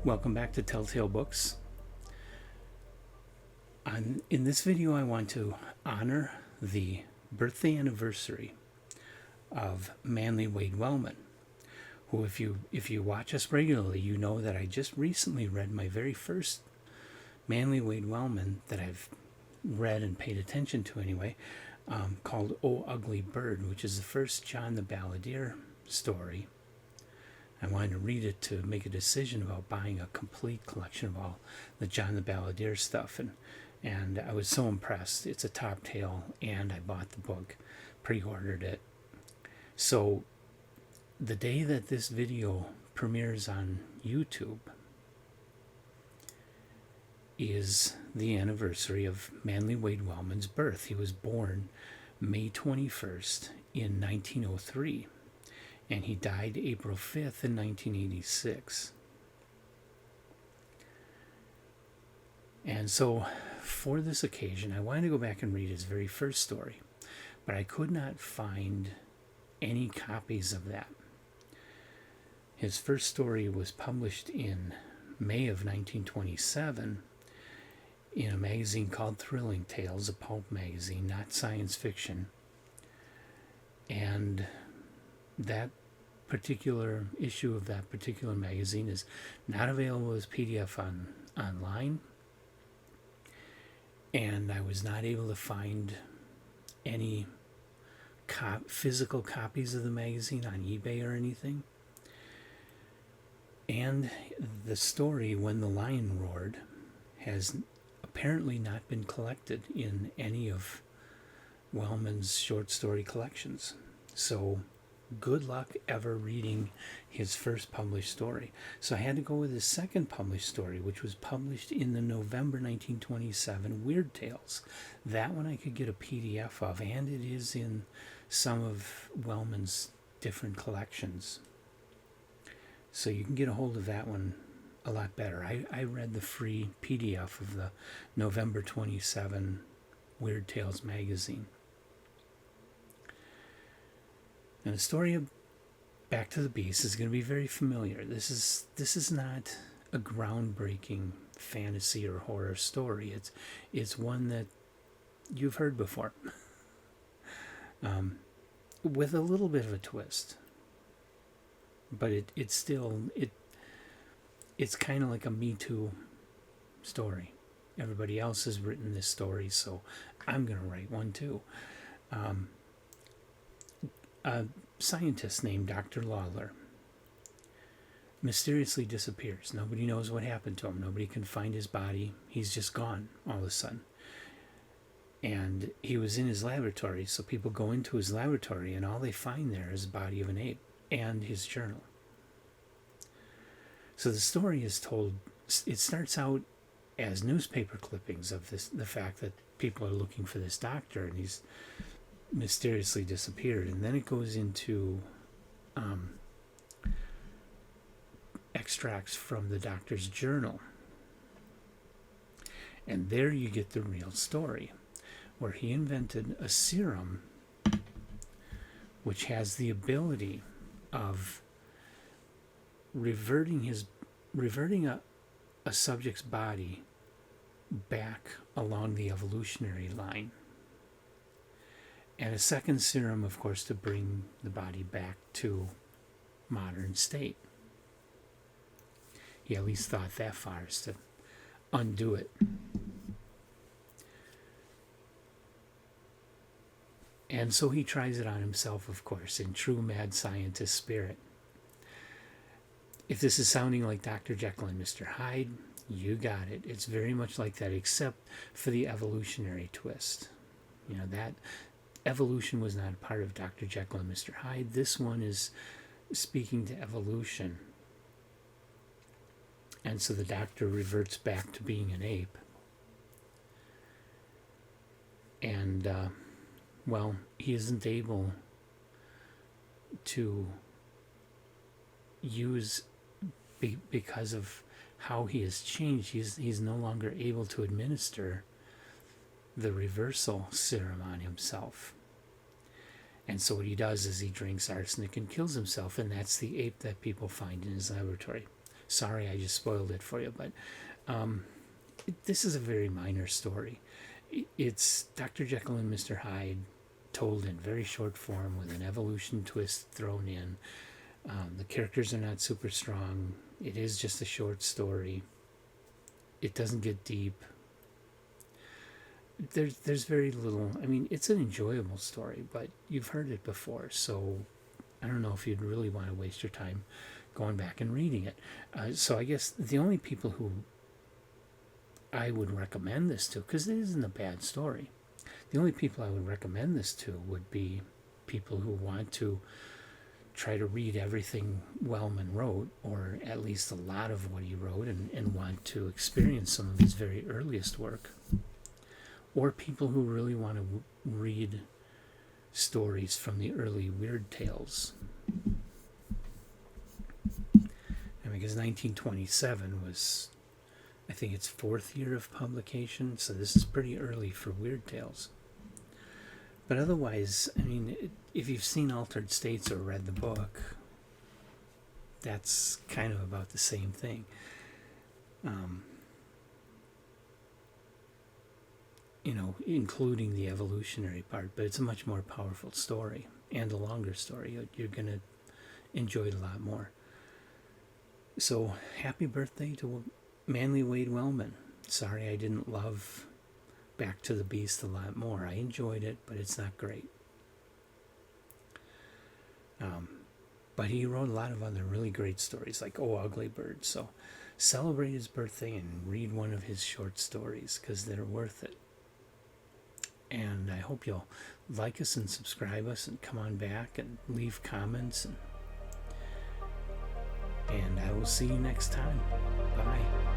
Welcome back to Telltale Books. In this video, I want to honor the birthday anniversary of Manly Wade Wellman, who, if you watch us regularly, you know that I just recently read my very first Manly Wade Wellman that I've read and paid attention to anyway, called "Oh Ugly Bird," which is the first John the Balladeer story. I wanted to read it to make a decision about buying a complete collection of all the John the Balladeer stuff, and I was so impressed. It's a top tale, and I bought the book, pre-ordered it. So the day that this video premieres on YouTube is the anniversary of Manly Wade Wellman's birth. He was born May 21st in 1903. And he died April 5th in 1986. And so for this occasion, I wanted to go back and read his very first story, but I could not find any copies of that. His first story was published in May of 1927 in a magazine called Thrilling Tales, a pulp magazine, not science fiction. And that particular issue of that particular magazine is not available as PDF online, and I was not able to find any physical copies of the magazine on eBay or anything. And the story "When the Lion Roared" has apparently not been collected in any of Wellman's short story collections. So good luck ever reading his first published story. So I had to go with his second published story, which was published in the November 1927 Weird Tales. That one I could get a PDF of, and it is in some of Wellman's different collections. So you can get a hold of that one a lot better. I read the free PDF of the November 27 Weird Tales magazine. And the story of Back to the Beast is going to be very familiar. This is not a groundbreaking fantasy or horror story. It's one that you've heard before, with a little bit of a twist. But it's kind of like a Me Too story. Everybody else has written this story, so I'm going to write one too. A scientist named Dr. Lawler mysteriously disappears. Nobody knows what happened to him. Nobody can find his body. He's just gone all of a sudden. And he was in his laboratory, so people go into his laboratory, and all they find there is the body of an ape and his journal. So the story is told, it starts out as newspaper clippings of the fact that people are looking for this doctor, and he's mysteriously disappeared, and then it goes into extracts from the doctor's journal, and there you get the real story, where he invented a serum which has the ability of reverting a subject's body back along the evolutionary line. And a second serum, of course, to bring the body back to modern state. He at least thought that far, as to undo it. And so he tries it on himself, of course, in true mad scientist spirit. If this is sounding like Dr. Jekyll and Mr. Hyde, you got it. It's very much like that, except for the evolutionary twist. You know, that evolution was not a part of Dr. Jekyll and Mr. Hyde. This one is speaking to evolution. And so the doctor reverts back to being an ape. And, he isn't able to use, because of how he has changed, he's no longer able to administer the reversal serum on himself. And so what he does is he drinks arsenic and kills himself, and that's the ape that people find in his laboratory. Sorry, I just spoiled it for you, but this is a very minor story. It's Dr. Jekyll and Mr. Hyde told in very short form with an evolution twist thrown in. The characters are not super strong. It is just a short story. It doesn't get deep. There's very little. I mean, it's an enjoyable story, but you've heard it before, so I don't know if you'd really want to waste your time going back and reading it. So I guess the only people who I would recommend this to, because it isn't a bad story, the only people I would recommend this to would be people who want to try to read everything Wellman wrote, or at least a lot of what he wrote, and want to experience some of his very earliest work, or people who really want to read stories from the early weird tales. And because 1927 was, I think, its 4th year of publication, so this is pretty early for weird tales. But otherwise, I mean, if you've seen Altered States or read the book, that's kind of about the same thing. Including the evolutionary part, but it's a much more powerful story and a longer story. You're going to enjoy it a lot more. So, happy birthday to Manly Wade Wellman. Sorry I didn't love Back to the Beast a lot more. I enjoyed it, but it's not great. But he wrote a lot of other really great stories, like Oh, Ugly Bird. So celebrate his birthday and read one of his short stories, because they're worth it. And I hope you'll like us and subscribe us and come on back and leave comments. And I will see you next time. Bye.